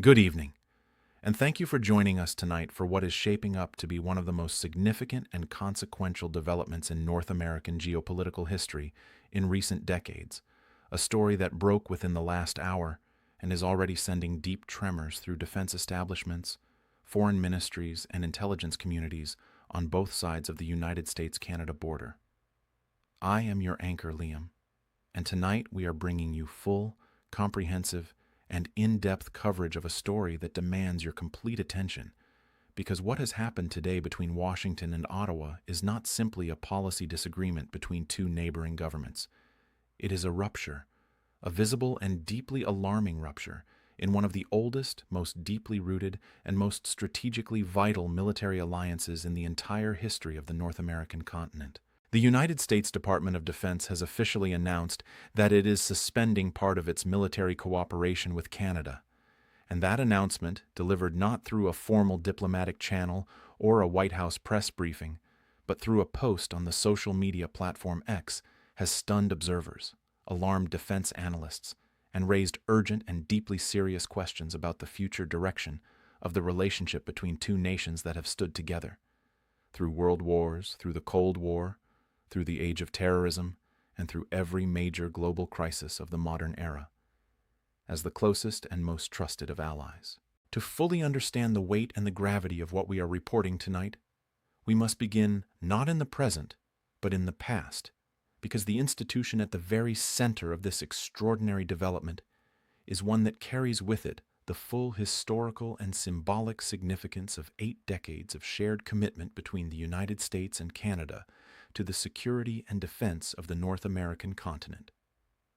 Good evening, and thank you for joining us tonight for what is shaping up to be one of the most significant and consequential developments in North American geopolitical history in recent decades, a story that broke within the last hour and is already sending deep tremors through defense establishments, foreign ministries, and intelligence communities on both sides of the United States-Canada border. I am your anchor, Liam, and tonight we are bringing you full, comprehensive, and in-depth coverage of a story that demands your complete attention, because what has happened today between Washington and Ottawa is not simply a policy disagreement between two neighboring governments. It is a rupture, a visible and deeply alarming rupture, in one of the oldest, most deeply rooted, and most strategically vital military alliances in the entire history of the North American continent. The United States Department of Defense has officially announced that it is suspending part of its military cooperation with Canada. And that announcement, delivered not through a formal diplomatic channel or a White House press briefing, but through a post on the social media platform X, has stunned observers, alarmed defense analysts, and raised urgent and deeply serious questions about the future direction of the relationship between two nations that have stood together. Through world wars, through the Cold War, through the age of terrorism, and through every major global crisis of the modern era, as the closest and most trusted of allies. To fully understand the weight and the gravity of what we are reporting tonight, we must begin not in the present, but in the past, because the institution at the very center of this extraordinary development is one that carries with it the full historical and symbolic significance of 8 decades of shared commitment between the United States and Canada to the security and defense of the North American continent.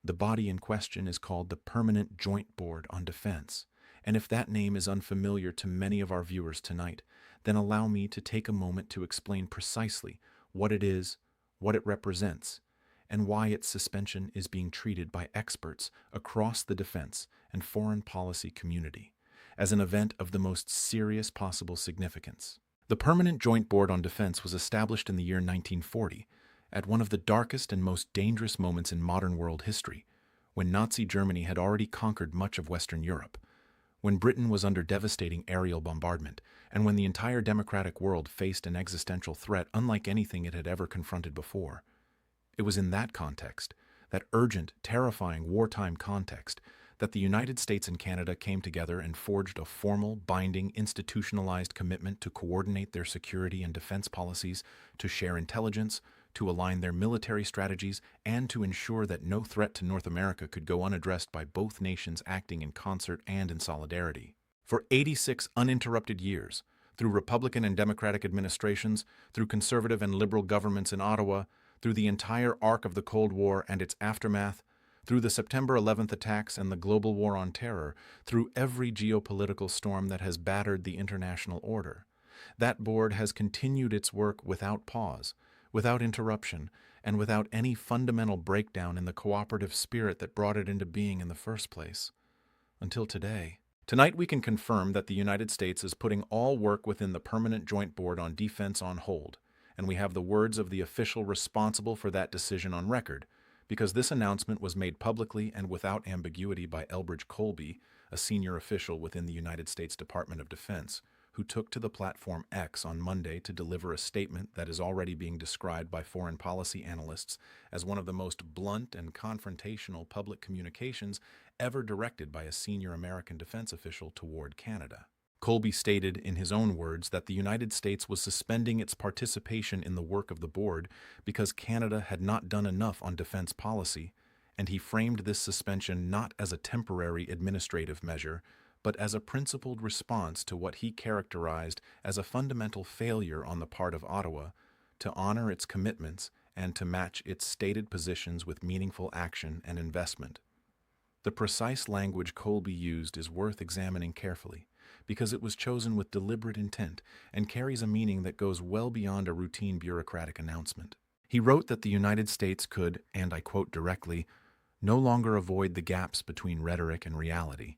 The body in question is called the Permanent Joint Board on Defense, and if that name is unfamiliar to many of our viewers tonight, then allow me to take a moment to explain precisely what it is, what it represents, and why its suspension is being treated by experts across the defense and foreign policy community as an event of the most serious possible significance. The Permanent Joint Board on Defense was established in the year 1940, at one of the darkest and most dangerous moments in modern world history, when Nazi Germany had already conquered much of Western Europe, when Britain was under devastating aerial bombardment, and when the entire democratic world faced an existential threat unlike anything it had ever confronted before. It was in that context, that urgent, terrifying wartime context, that the United States and Canada came together and forged a formal, binding, institutionalized commitment to coordinate their security and defense policies, to share intelligence, to align their military strategies, and to ensure that no threat to North America could go unaddressed by both nations acting in concert and in solidarity. For 86 uninterrupted years, through Republican and Democratic administrations, through conservative and liberal governments in Ottawa, through the entire arc of the Cold War and its aftermath, through the September 11th attacks and the global war on terror, through every geopolitical storm that has battered the international order, that board has continued its work without pause, without interruption, and without any fundamental breakdown in the cooperative spirit that brought it into being in the first place. Until today. Tonight we can confirm that the United States is putting all work within the Permanent Joint Board on Defense on hold, and we have the words of the official responsible for that decision on record, because this announcement was made publicly and without ambiguity by Elbridge Colby, a senior official within the United States Department of Defense, who took to the platform X on Monday to deliver a statement that is already being described by foreign policy analysts as one of the most blunt and confrontational public communications ever directed by a senior American defense official toward Canada. Colby stated in his own words that the United States was suspending its participation in the work of the board because Canada had not done enough on defense policy, and he framed this suspension not as a temporary administrative measure, but as a principled response to what he characterized as a fundamental failure on the part of Ottawa to honor its commitments and to match its stated positions with meaningful action and investment. The precise language Colby used is worth examining carefully, because it was chosen with deliberate intent and carries a meaning that goes well beyond a routine bureaucratic announcement. He wrote that the United States could, and I quote directly, no longer avoid the gaps between rhetoric and reality,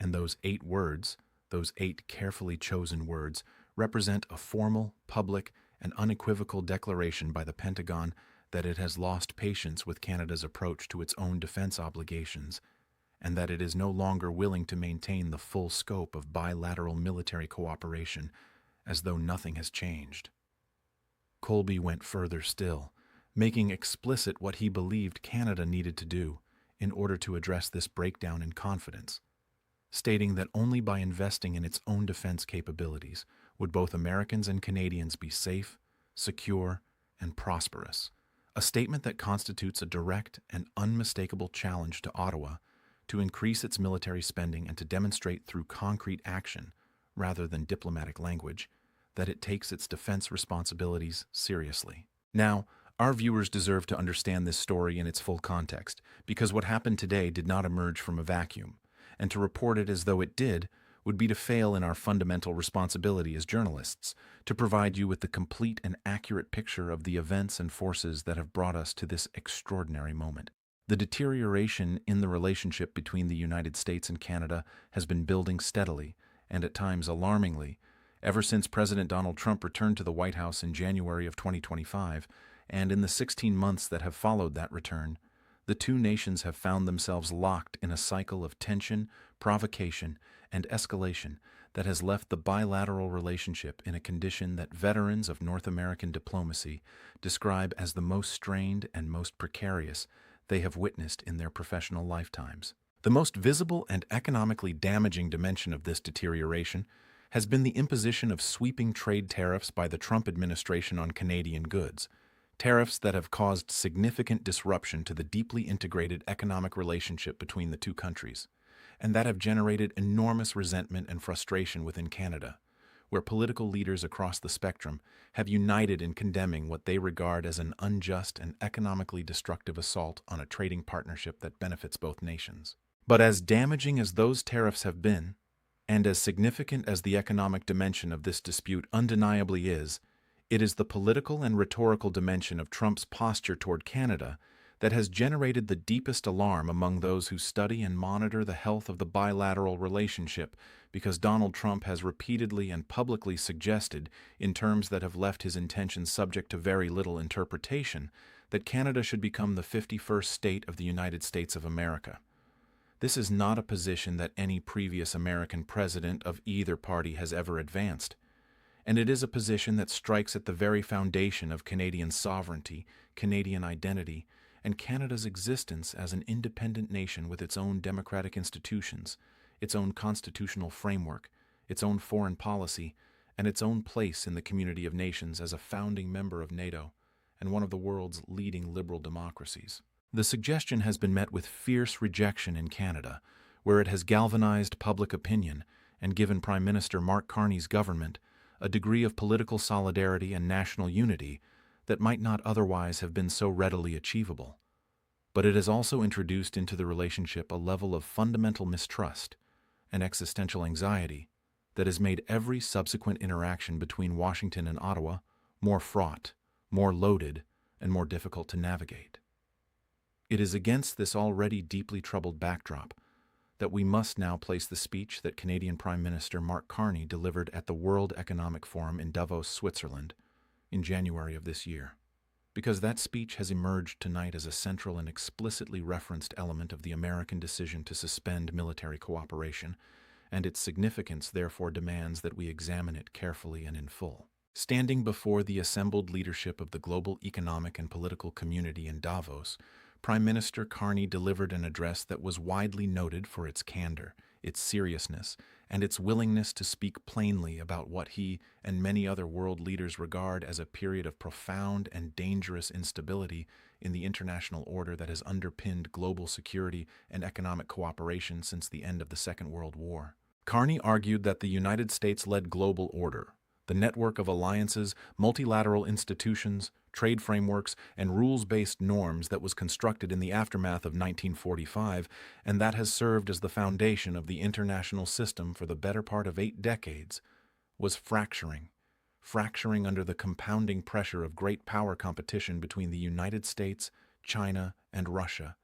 and those 8 words, those 8 carefully chosen words, represent a formal, public, and unequivocal declaration by the Pentagon that it has lost patience with Canada's approach to its own defense obligations, and that it is no longer willing to maintain the full scope of bilateral military cooperation, as though nothing has changed. Colby went further still, making explicit what he believed Canada needed to do in order to address this breakdown in confidence, stating that only by investing in its own defense capabilities would both Americans and Canadians be safe, secure, and prosperous, a statement that constitutes a direct and unmistakable challenge to Ottawa to increase its military spending and to demonstrate through concrete action, rather than diplomatic language, that it takes its defense responsibilities seriously. Now, our viewers deserve to understand this story in its full context, because what happened today did not emerge from a vacuum, and to report it as though it did would be to fail in our fundamental responsibility as journalists, to provide you with the complete and accurate picture of the events and forces that have brought us to this extraordinary moment. The deterioration in the relationship between the United States and Canada has been building steadily, and at times alarmingly, ever since President Donald Trump returned to the White House in January of 2025, and in the 16 months that have followed that return, the two nations have found themselves locked in a cycle of tension, provocation, and escalation that has left the bilateral relationship in a condition that veterans of North American diplomacy describe as the most strained and most precarious they have witnessed in their professional lifetimes. The most visible and economically damaging dimension of this deterioration has been the imposition of sweeping trade tariffs by the Trump administration on Canadian goods, tariffs that have caused significant disruption to the deeply integrated economic relationship between the two countries, and that have generated enormous resentment and frustration within Canada, where political leaders across the spectrum have united in condemning what they regard as an unjust and economically destructive assault on a trading partnership that benefits both nations. But as damaging as those tariffs have been, and as significant as the economic dimension of this dispute undeniably is, it is the political and rhetorical dimension of Trump's posture toward Canada that has generated the deepest alarm among those who study and monitor the health of the bilateral relationship, because Donald Trump has repeatedly and publicly suggested, in terms that have left his intentions subject to very little interpretation, that Canada should become the 51st state of the United States of America. This is not a position that any previous American president of either party has ever advanced, and it is a position that strikes at the very foundation of Canadian sovereignty, Canadian identity, and Canada's existence as an independent nation with its own democratic institutions, its own constitutional framework, its own foreign policy, and its own place in the community of nations as a founding member of NATO and one of the world's leading liberal democracies. The suggestion has been met with fierce rejection in Canada, where it has galvanized public opinion and given Prime Minister Mark Carney's government a degree of political solidarity and national unity that might not otherwise have been so readily achievable. But it has also introduced into the relationship a level of fundamental mistrust and existential anxiety that has made every subsequent interaction between Washington and Ottawa more fraught, more loaded, and more difficult to navigate. It is against this already deeply troubled backdrop that we must now place the speech that Canadian Prime Minister Mark Carney delivered at the World Economic Forum in Davos, Switzerland, in January of this year, because that speech has emerged tonight as a central and explicitly referenced element of the American decision to suspend military cooperation, and its significance therefore demands that we examine it carefully and in full. Standing before the assembled leadership of the global economic and political community in Davos, Prime Minister Carney delivered an address that was widely noted for its candor, its seriousness, and its willingness to speak plainly about what he and many other world leaders regard as a period of profound and dangerous instability in the international order that has underpinned global security and economic cooperation since the end of the Second World War. Carney argued that the United States-led global order, the network of alliances, multilateral institutions, trade frameworks, and rules-based norms that was constructed in the aftermath of 1945, and that has served as the foundation of the international system for the better part of 8 decades, was fracturing under the compounding pressure of great power competition between the United States, China, and Russia,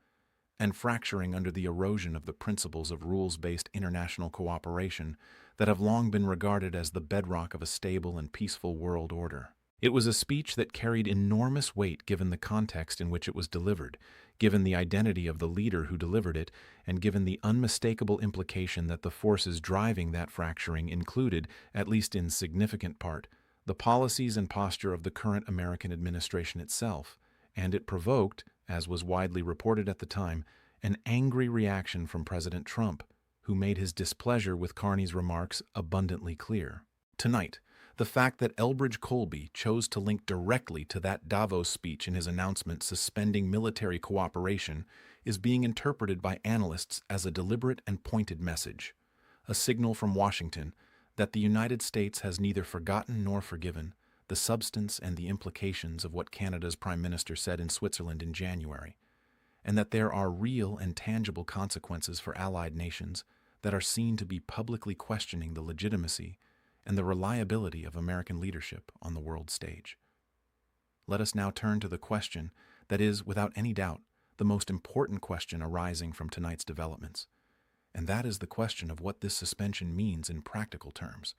and fracturing under the erosion of the principles of rules-based international cooperation that have long been regarded as the bedrock of a stable and peaceful world order. It was a speech that carried enormous weight given the context in which it was delivered, given the identity of the leader who delivered it, and given the unmistakable implication that the forces driving that fracturing included, at least in significant part, the policies and posture of the current American administration itself, and it provoked, as was widely reported at the time, an angry reaction from President Trump, who made his displeasure with Carney's remarks abundantly clear. Tonight, the fact that Elbridge Colby chose to link directly to that Davos speech in his announcement suspending military cooperation is being interpreted by analysts as a deliberate and pointed message, a signal from Washington that the United States has neither forgotten nor forgiven the substance and the implications of what Canada's Prime Minister said in Switzerland in January, and that there are real and tangible consequences for allied nations that are seen to be publicly questioning the legitimacy and the reliability of American leadership on the world stage. Let us now turn to the question that is, without any doubt, the most important question arising from tonight's developments, and that is the question of what this suspension means in practical terms,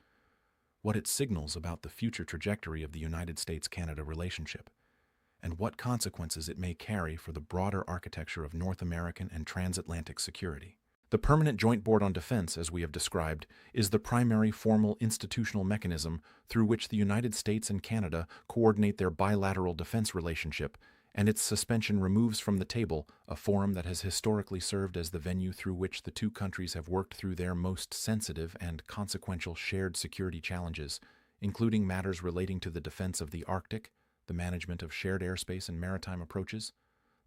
what it signals about the future trajectory of the United States-Canada relationship, and what consequences it may carry for the broader architecture of North American and transatlantic security. The Permanent Joint Board on Defense, as we have described, is the primary formal institutional mechanism through which the United States and Canada coordinate their bilateral defense relationship, and its suspension removes from the table a forum that has historically served as the venue through which the two countries have worked through their most sensitive and consequential shared security challenges, including matters relating to the defense of the Arctic, the management of shared airspace and maritime approaches,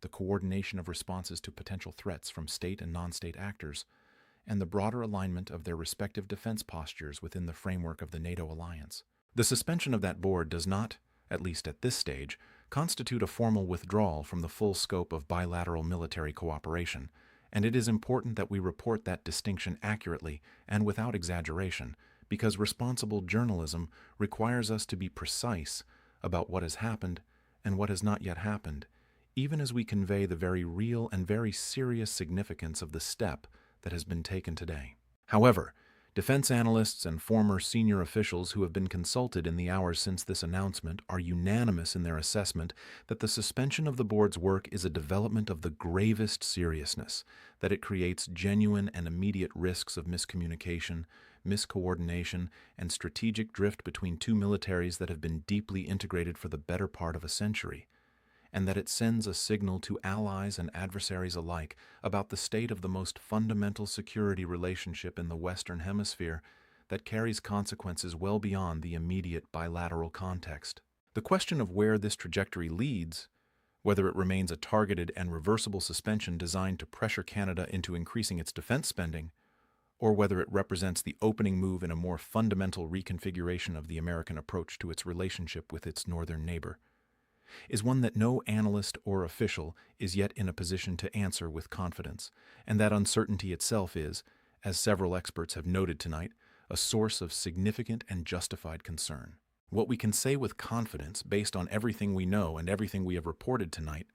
the coordination of responses to potential threats from state and non-state actors, and the broader alignment of their respective defense postures within the framework of the NATO alliance. The suspension of that board does not, at least at this stage, constitute a formal withdrawal from the full scope of bilateral military cooperation, and it is important that we report that distinction accurately and without exaggeration, because responsible journalism requires us to be precise about what has happened and what has not yet happened, even as we convey the very real and very serious significance of the step that has been taken today. However, defense analysts and former senior officials who have been consulted in the hours since this announcement are unanimous in their assessment that the suspension of the board's work is a development of the gravest seriousness, that it creates genuine and immediate risks of miscommunication, miscoordination, and strategic drift between two militaries that have been deeply integrated for the better part of a century, and that it sends a signal to allies and adversaries alike about the state of the most fundamental security relationship in the Western Hemisphere that carries consequences well beyond the immediate bilateral context. The question of where this trajectory leads, whether it remains a targeted and reversible suspension designed to pressure Canada into increasing its defense spending, or whether it represents the opening move in a more fundamental reconfiguration of the American approach to its relationship with its northern neighbor, is one that no analyst or official is yet in a position to answer with confidence, and that uncertainty itself is, as several experts have noted tonight, a source of significant and justified concern. What we can say with confidence, based on everything we know and everything we have reported tonight,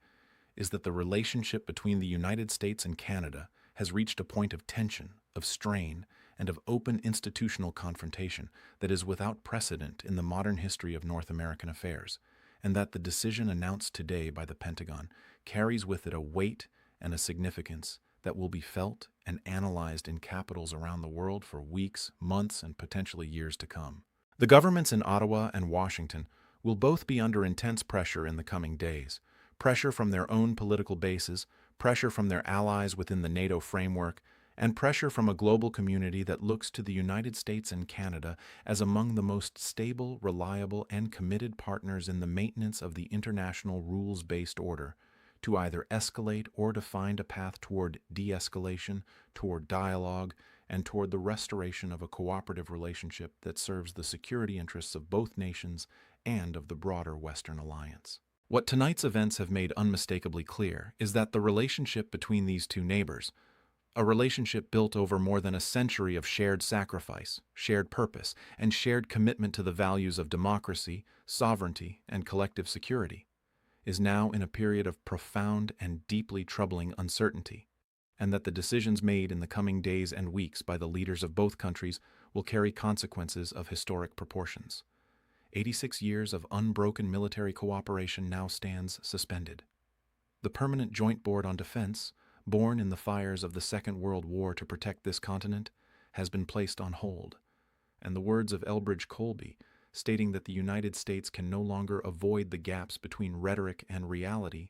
is that the relationship between the United States and Canada has reached a point of tension, of strain, and of open institutional confrontation that is without precedent in the modern history of North American affairs, and that the decision announced today by the Pentagon carries with it a weight and a significance that will be felt and analyzed in capitals around the world for weeks, months, and potentially years to come. The governments in Ottawa and Washington will both be under intense pressure in the coming days, pressure from their own political bases, pressure from their allies within the NATO framework, and pressure from a global community that looks to the United States and Canada as among the most stable, reliable, and committed partners in the maintenance of the international rules-based order, to either escalate or to find a path toward de-escalation, toward dialogue, and toward the restoration of a cooperative relationship that serves the security interests of both nations and of the broader Western alliance. What tonight's events have made unmistakably clear is that the relationship between these two neighbors, a relationship built over more than a century of shared sacrifice, shared purpose, and shared commitment to the values of democracy, sovereignty, and collective security, is now in a period of profound and deeply troubling uncertainty, and that the decisions made in the coming days and weeks by the leaders of both countries will carry consequences of historic proportions. 86 years of unbroken military cooperation now stands suspended. The Permanent Joint Board on Defense, born in the fires of the Second World War to protect this continent, has been placed on hold, and the words of Elbridge Colby, stating that the United States can no longer avoid the gaps between rhetoric and reality,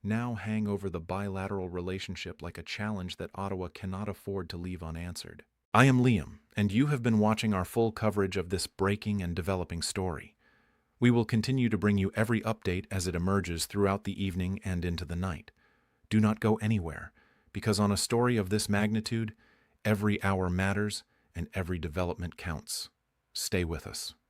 now hang over the bilateral relationship like a challenge that Ottawa cannot afford to leave unanswered. I am Liam, and you have been watching our full coverage of this breaking and developing story. We will continue to bring you every update as it emerges throughout the evening and into the night. Do not go anywhere, because on a story of this magnitude, every hour matters and every development counts. Stay with us.